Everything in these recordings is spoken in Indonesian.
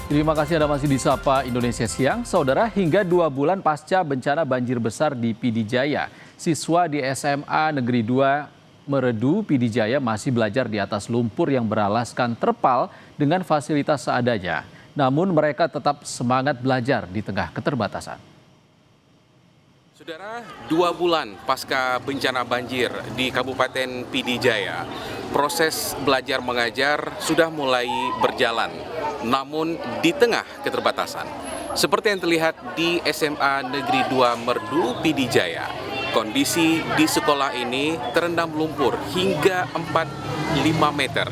Terima kasih Anda masih di Sapa Indonesia Siang. Saudara, hingga 2 bulan pasca bencana banjir besar di Pidijaya, siswa di SMA Negeri 2 Meredu, Pidijaya masih belajar di atas lumpur yang beralaskan terpal dengan fasilitas seadanya. Namun mereka tetap semangat belajar di tengah keterbatasan. Saudara, 2 bulan pasca bencana banjir di Kabupaten Pidijaya, proses belajar mengajar sudah mulai berjalan, namun di tengah keterbatasan. Seperti yang terlihat di SMA Negeri 2 Merdu, Pidijaya, kondisi di sekolah ini terendam lumpur hingga 4-5 meter.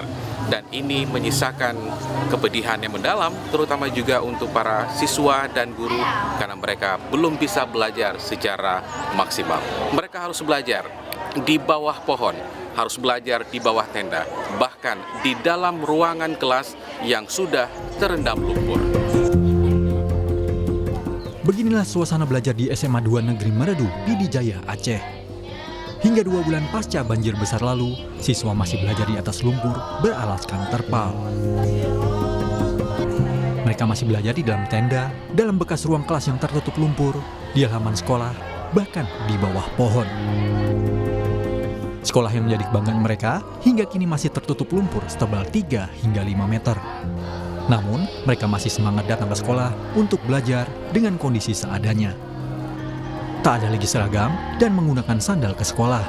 Dan ini menyisakan kepedihan yang mendalam, terutama juga untuk para siswa dan guru, karena mereka belum bisa belajar secara maksimal. Mereka harus belajar di bawah pohon, harus belajar di bawah tenda, bahkan di dalam ruangan kelas yang sudah terendam lumpur. Beginilah suasana belajar di SMA 2 Negeri Meredu, Pidijaya, Aceh. Hingga 2 bulan pasca banjir besar lalu, siswa masih belajar di atas lumpur beralaskan terpal. Mereka masih belajar di dalam tenda, dalam bekas ruang kelas yang tertutup lumpur, di halaman sekolah, bahkan di bawah pohon. Sekolah yang menjadi kebanggaan mereka hingga kini masih tertutup lumpur setebal 3 hingga 5 meter. Namun, mereka masih semangat datang ke sekolah untuk belajar dengan kondisi seadanya. Tak ada lagi seragam dan menggunakan sandal ke sekolah,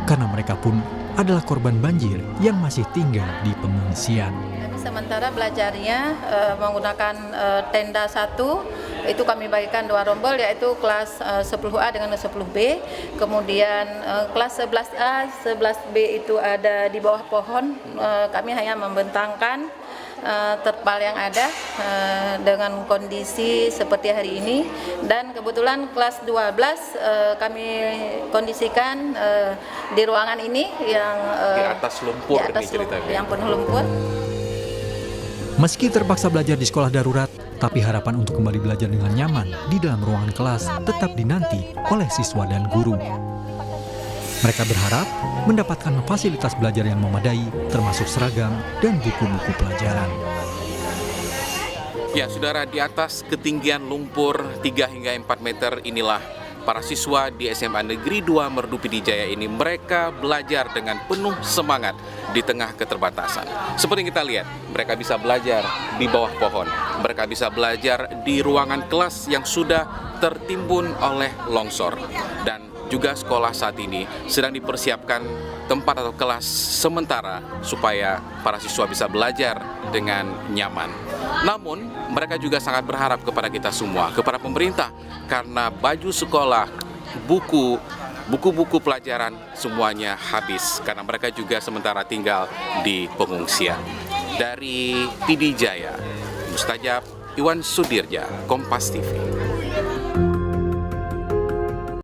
karena mereka pun adalah korban banjir yang masih tinggal di pengungsian. Sementara belajarnya menggunakan tenda 1, itu kami bagikan 2 rombel, yaitu kelas 10A dengan 10B. Kemudian kelas 11A, 11B itu ada di bawah pohon. Kami hanya membentangkan terpal yang ada dengan kondisi seperti hari ini, dan kebetulan kelas 12 kami kondisikan di ruangan ini yang Di atas lumpur, yang penuh lumpur. Meski terpaksa belajar di sekolah darurat, tapi harapan untuk kembali belajar dengan nyaman di dalam ruangan kelas tetap dinanti oleh siswa dan guru. Mereka berharap mendapatkan fasilitas belajar yang memadai, termasuk seragam dan buku-buku pelajaran. Ya, saudara, di atas ketinggian lumpur 3 hingga 4 meter inilah para siswa di SMA Negeri 2 Merdu Pidijaya ini, mereka belajar dengan penuh semangat di tengah keterbatasan. Seperti yang kita lihat, mereka bisa belajar di bawah pohon, mereka bisa belajar di ruangan kelas yang sudah tertimbun oleh longsor. Dan juga sekolah saat ini sedang dipersiapkan tempat atau kelas sementara supaya para siswa bisa belajar dengan nyaman. Namun, mereka juga sangat berharap kepada kita semua, kepada pemerintah, karena baju sekolah, buku-buku pelajaran semuanya habis, karena mereka juga sementara tinggal di pengungsian. Dari Pidijaya, Mustajab Iwan Sudirja, Kompas TV.